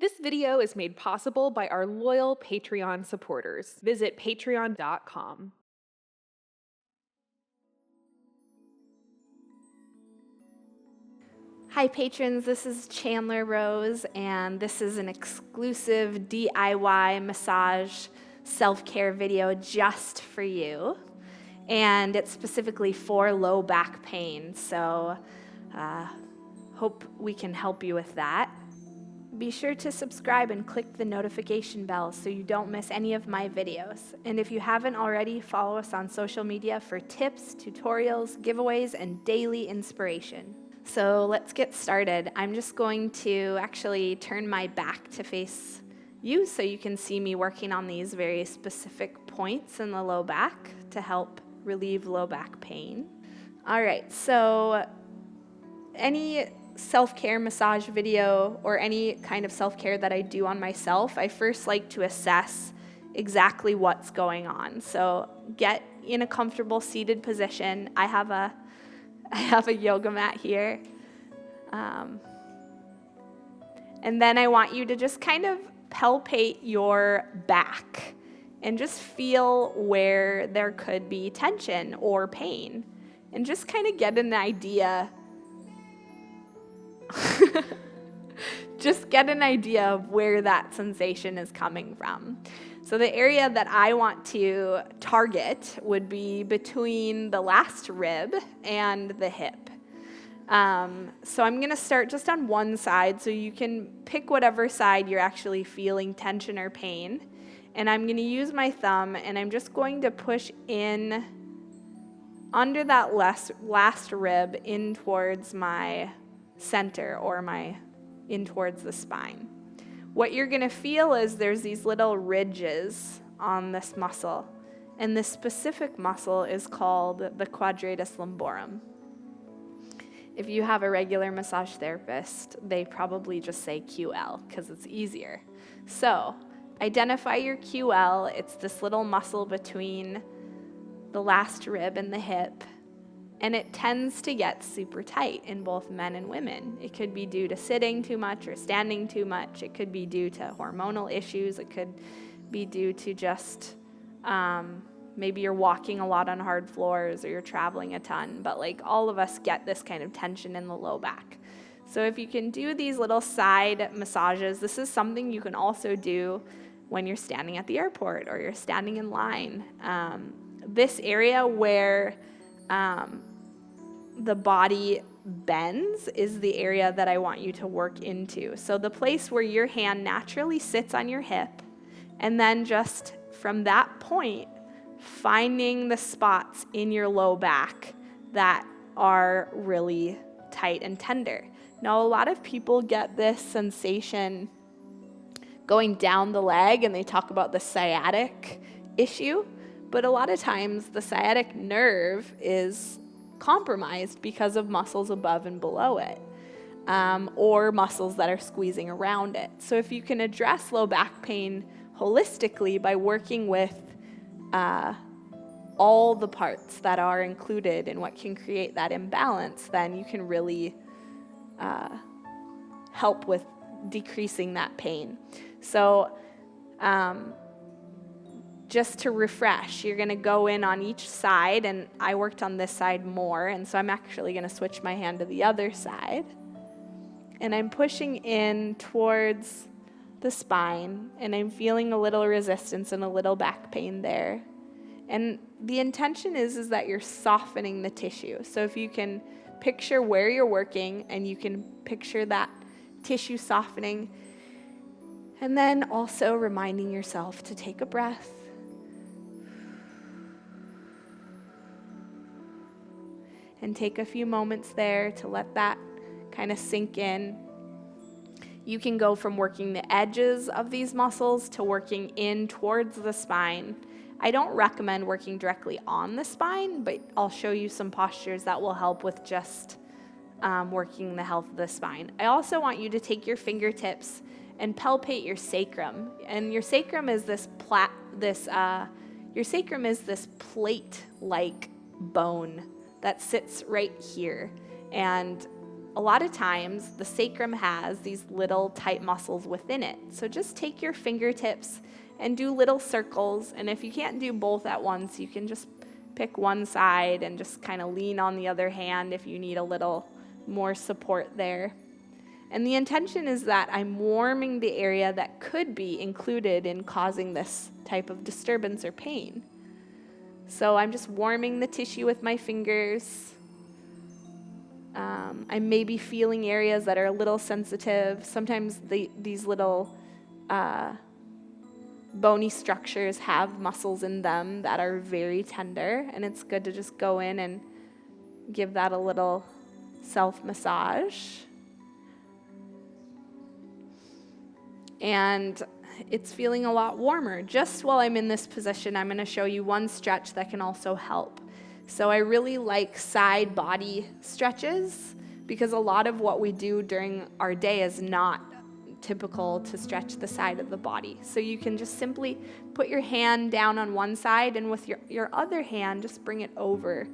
This video is made possible by our loyal Patreon supporters. Visit patreon.com. Hi patrons, this is Chandler Rose, and this is an exclusive DIY massage self-care video just for you. And it's specifically for low back pain, so hope we can help you with that. Be sure to subscribe and click the notification bell so you don't miss any of my videos. And if you haven't already, follow us on social media for tips, tutorials, giveaways, and daily inspiration. So let's get started. I'm just going to actually turn my back to face you so you can see me working on these very specific points in the low back to help relieve low back pain. All right, so any self-care massage video or any kind of self-care that I do on myself, I first like to assess exactly what's going on. So get in a comfortable seated position. I have a yoga mat here. And then I want you to just kind of palpate your back and just feel where there could be tension or pain. And just kind of get an idea. Just get an idea of where that sensation is coming from. So the area that I want to target would be between the last rib and the hip. So I'm going to start just on one side, so you can pick whatever side you're actually feeling tension or pain. And I'm going to use my thumb, and I'm just going to push in under that last rib in towards my center or in towards the spine. What you're going to feel is there's these little ridges on this muscle, and this specific muscle is called the quadratus lumborum. If you have a regular massage therapist, they probably just say QL because it's easier. So identify your QL. It's this little muscle between the last rib and the hip, and it tends to get super tight in both men and women. It could be due to sitting too much or standing too much. It could be due to hormonal issues. It could be due to just maybe you're walking a lot on hard floors or you're traveling a ton. But like all of us get this kind of tension in the low back. So if you can do these little side massages, this is something you can also do when you're standing at the airport or you're standing in line. This area where the body bends is the area that I want you to work into. So the place where your hand naturally sits on your hip, and then just from that point, finding the spots in your low back that are really tight and tender. Now, a lot of people get this sensation going down the leg, and they talk about the sciatic issue, but a lot of times the sciatic nerve is compromised because of muscles above and below it, or muscles that are squeezing around it. So if you can address low back pain holistically by working with all the parts that are included in what can create that imbalance, then you can really help with decreasing that pain. So just to refresh, you're going to go in on each side, and I worked on this side more, and so I'm actually going to switch my hand to the other side. And I'm pushing in towards the spine, and I'm feeling a little resistance and a little back pain there. And the intention is that you're softening the tissue. So if you can picture where you're working and you can picture that tissue softening, and then also reminding yourself to take a breath. And take a few moments there to let that kind of sink in. You can go from working the edges of these muscles to working in towards the spine. I don't recommend working directly on the spine, but I'll show you some postures that will help with just working the health of the spine. I also want you to take your fingertips and palpate your sacrum. And your sacrum is this plate-like bone that sits right here. And a lot of times the sacrum has these little tight muscles within it. So just take your fingertips and do little circles. And if you can't do both at once, you can just pick one side and just kind of lean on the other hand if you need a little more support there. And the intention is that I'm warming the area that could be included in causing this type of disturbance or pain. So I'm just warming the tissue with my fingers. I may be feeling areas that are a little sensitive. Sometimes these little bony structures have muscles in them that are very tender, and it's good to just go in and give that a little self-massage. And it's feeling a lot warmer. Just while I'm in this position, I'm going to show you one stretch that can also help. So I really like side body stretches because a lot of what we do during our day is not typical to stretch the side of the body. So you can just simply put your hand down on one side and with your other hand, just bring it over.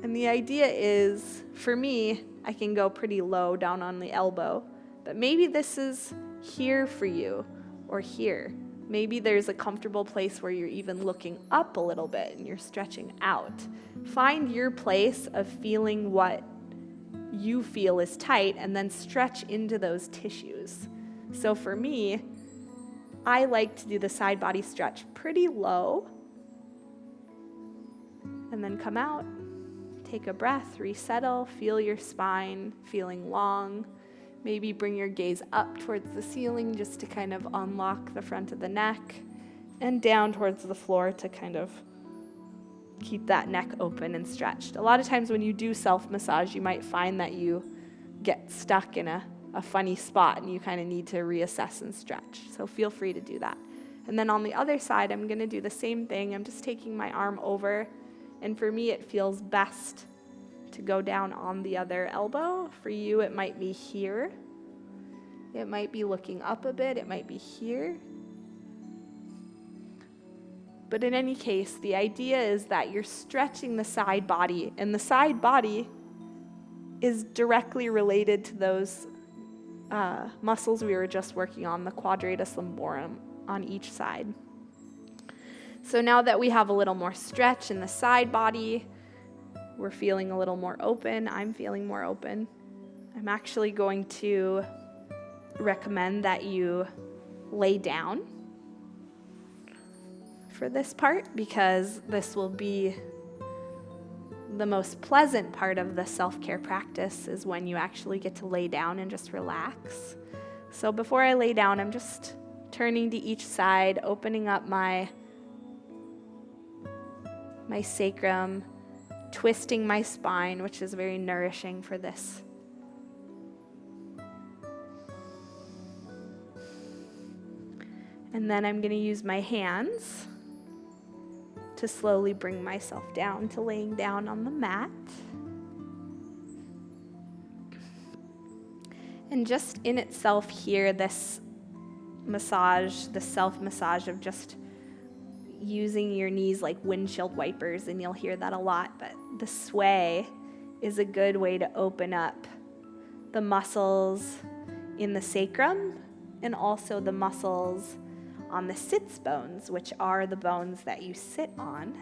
And the idea is, for me, I can go pretty low down on the elbow, but maybe this is here for you or here. Maybe there's a comfortable place where you're even looking up a little bit and you're stretching out. Find your place of feeling what you feel is tight and then stretch into those tissues. So for me, I like to do the side body stretch pretty low and then come out, take a breath, resettle, feel your spine feeling long. Maybe bring your gaze up towards the ceiling just to kind of unlock the front of the neck, and down towards the floor to kind of keep that neck open and stretched. A lot of times when you do self-massage, you might find that you get stuck in a funny spot and you kind of need to reassess and stretch. So feel free to do that. And then on the other side, I'm going to do the same thing. I'm just taking my arm over, and for me it feels best to go down on the other elbow. For you, it might be here. It might be looking up a bit. It might be here. But in any case, the idea is that you're stretching the side body, and the side body is directly related to those muscles we were just working on, the quadratus lumborum on each side. So now that we have a little more stretch in the side body, we're feeling a little more open. I'm feeling more open. I'm actually going to recommend that you lay down for this part because this will be the most pleasant part of the self-care practice is when you actually get to lay down and just relax. So before I lay down, I'm just turning to each side, opening up my sacrum, twisting my spine, which is very nourishing for this. And then I'm going to use my hands to slowly bring myself down to laying down on the mat. And just in itself here, this massage, the self-massage of just using your knees like windshield wipers, and you'll hear that a lot, but the sway is a good way to open up the muscles in the sacrum and also the muscles on the sits bones, which are the bones that you sit on.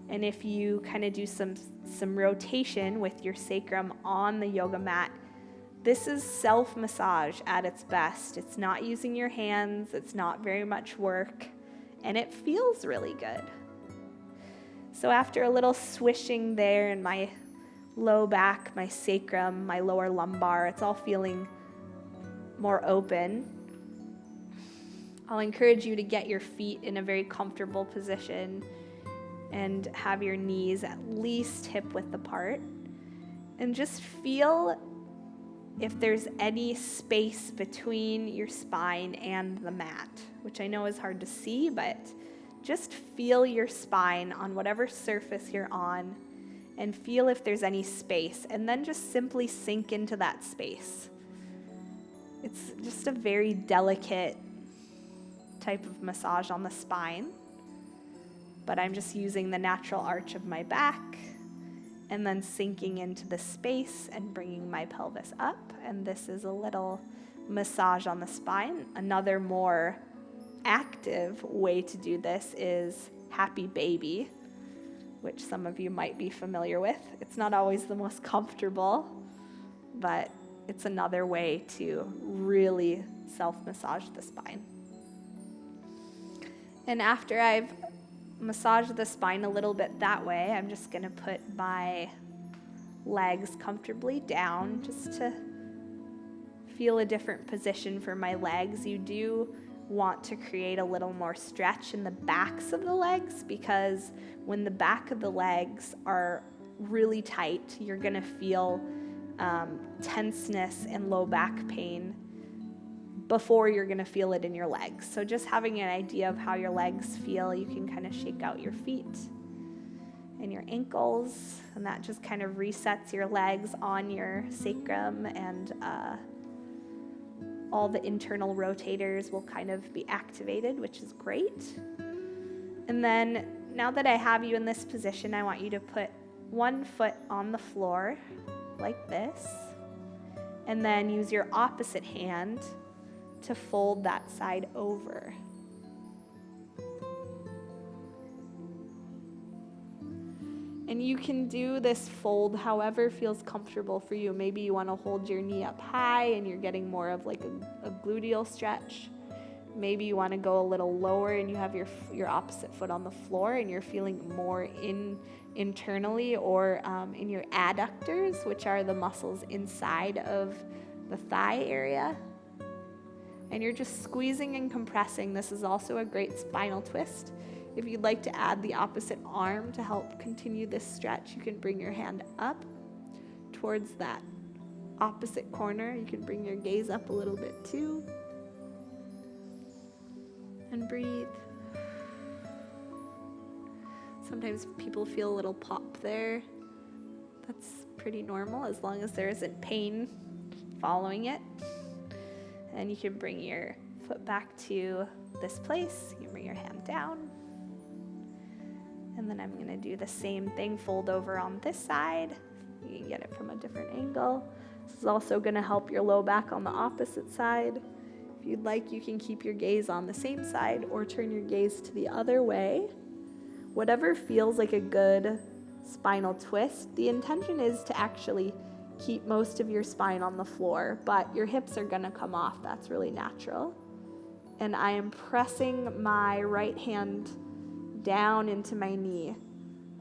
And if you kind of do some rotation with your sacrum on the yoga mat, this is self-massage at its best. It's not using your hands, it's not very much work, and it feels really good. So after a little swishing there in my low back, my sacrum, my lower lumbar, it's all feeling more open. I'll encourage you to get your feet in a very comfortable position and have your knees at least hip-width apart. And just feel if there's any space between your spine and the mat, which I know is hard to see, but just feel your spine on whatever surface you're on and feel if there's any space, and then just simply sink into that space. It's just a very delicate type of massage on the spine, but I'm just using the natural arch of my back and then sinking into the space and bringing my pelvis up. And this is a little massage on the spine. Another more active way to do this is Happy Baby, which some of you might be familiar with. It's not always the most comfortable, but it's another way to really self-massage the spine. And after I've massaged the spine a little bit that way, I'm just going to put my legs comfortably down just to feel a different position for my legs. You do want to create a little more stretch in the backs of the legs, because when the back of the legs are really tight, you're going to feel tenseness and low back pain before you're going to feel it in your legs. So just having an idea of how your legs feel, you can kind of shake out your feet and your ankles, and that just kind of resets your legs on your sacrum, and all the internal rotators will kind of be activated, which is great. And then now that I have you in this position, I want you to put one foot on the floor like this, and then use your opposite hand to fold that side over. And you can do this fold however feels comfortable for you. Maybe you want to hold your knee up high and you're getting more of like a gluteal stretch. Maybe you want to go a little lower and you have your opposite foot on the floor and you're feeling more internally or in your adductors, which are the muscles inside of the thigh area. And you're just squeezing and compressing. This is also a great spinal twist. If you'd like to add the opposite arm to help continue this stretch, you can bring your hand up towards that opposite corner. You can bring your gaze up a little bit too. And breathe. Sometimes people feel a little pop there. That's pretty normal as long as there isn't pain following it. And you can bring your foot back to this place. You can bring your hand down. And then I'm going to do the same thing, fold over on this side. You can get it from a different angle. This is also going to help your low back on the opposite side. If you'd like, you can keep your gaze on the same side or turn your gaze to the other way. Whatever feels like a good spinal twist. The intention is to actually keep most of your spine on the floor, but your hips are going to come off. That's really natural. And I am pressing my right hand down into my knee,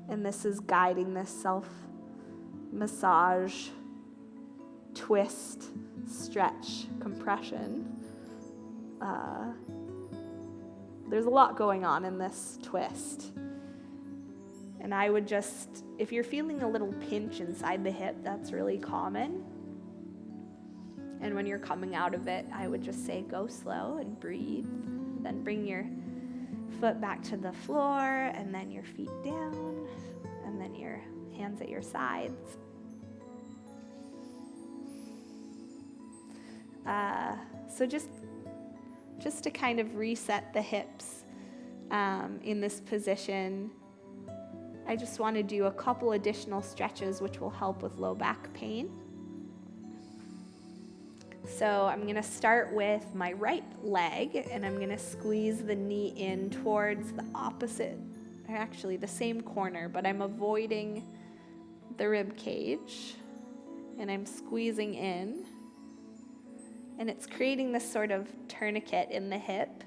and this is guiding this self-massage, twist, stretch, compression. There's a lot going on in this twist. And I would just, if you're feeling a little pinch inside the hip, that's really common. And when you're coming out of it, I would just say go slow and breathe. Then bring your foot back to the floor, and then your feet down, and then your hands at your sides. So just to kind of reset the hips in this position, I just want to do a couple additional stretches which will help with low back pain. So I'm going to start with my right leg, and I'm going to squeeze the knee in towards the opposite, or actually the same corner, but I'm avoiding the rib cage, and I'm squeezing in, and it's creating this sort of tourniquet in the hip,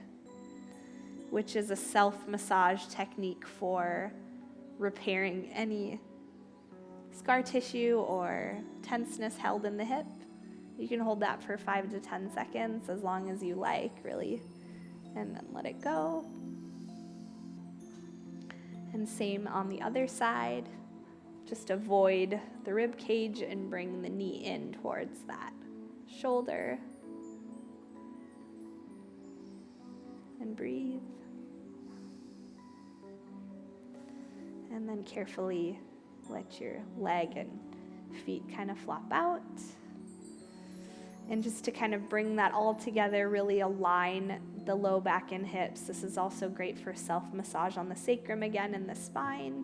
which is a self-massage technique for repairing any scar tissue or tenseness held in the hip. You can hold that for 5 to 10 seconds as long as you like, really, and then let it go. And same on the other side. Just avoid the rib cage and bring the knee in towards that shoulder. And breathe. And then carefully let your leg and feet kind of flop out. And just to kind of bring that all together, really align the low back and hips. This is also great for self-massage on the sacrum again and the spine.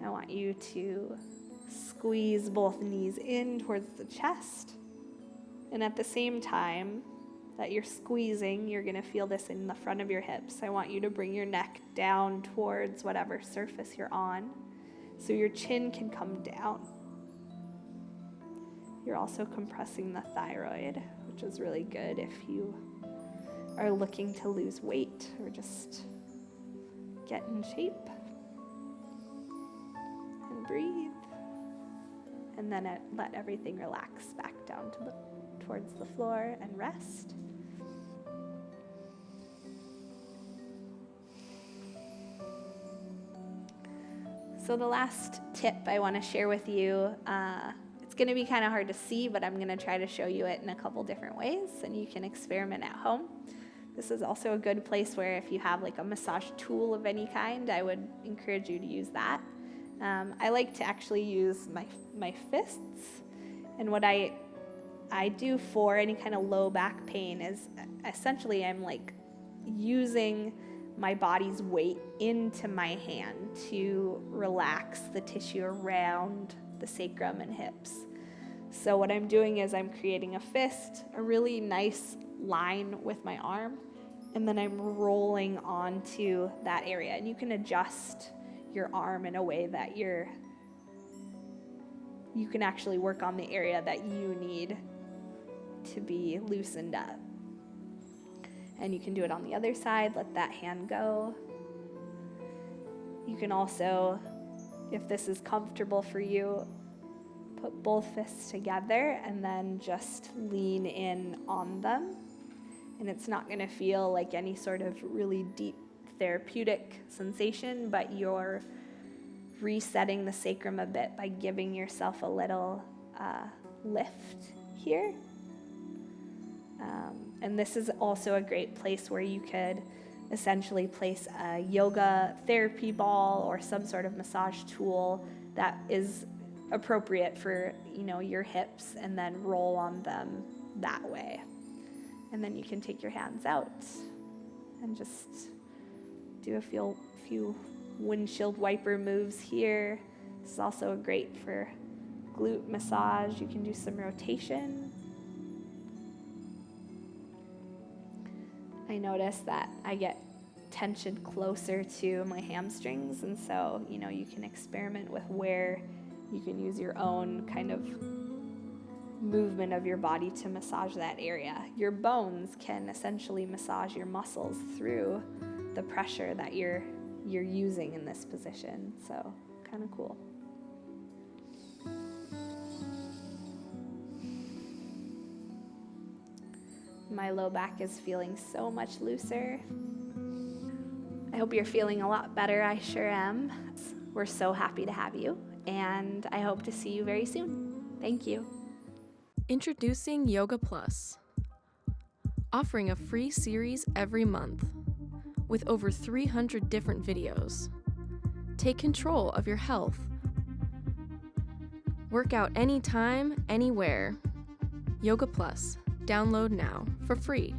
I want you to Squeeze both knees in towards the chest. And at the same time that you're squeezing, you're going to feel this in the front of your hips. I want you to bring your neck down towards whatever surface you're on so your chin can come down. You're also compressing the thyroid, which is really good if you are looking to lose weight or just get in shape. And breathe. And then let everything relax back down towards the floor and rest. So the last tip I want to share with you, it's going to be kind of hard to see, but I'm going to try to show you it in a couple different ways, and you can experiment at home. This is also a good place where if you have like a massage tool of any kind, I would encourage you to use that. I like to actually use my fists, and what I do for any kind of low back pain is essentially I'm like using my body's weight into my hand to relax the tissue around the sacrum and hips. So what I'm doing is I'm creating a fist, a really nice line with my arm, and then I'm rolling onto that area. And you can adjust your arm in a way that you can actually work on the area that you need to be loosened up. And you can do it on the other side, let that hand go. You can also, if this is comfortable for you, put both fists together and then just lean in on them. And it's not going to feel like any sort of really deep therapeutic sensation, but you're resetting the sacrum a bit by giving yourself a little lift here. And this is also a great place where you could essentially place a yoga therapy ball or some sort of massage tool that is appropriate for, your hips, and then roll on them that way. And then you can take your hands out and just do a few windshield wiper moves here. This is also great for glute massage. You can do some rotation. I notice that I get tension closer to my hamstrings, and so, you can experiment with where you can use your own kind of movement of your body to massage that area. Your bones can essentially massage your muscles through the pressure that you're using in this position, so kind of cool. My low back is feeling so much looser. I hope you're feeling a lot better. I sure am. We're so happy to have you, and I hope to see you very soon. Thank you. Introducing Yoga Plus, offering a free series every month with over 300 different videos. Take control of your health. Work out anytime, anywhere. Yoga Plus. Download now for free.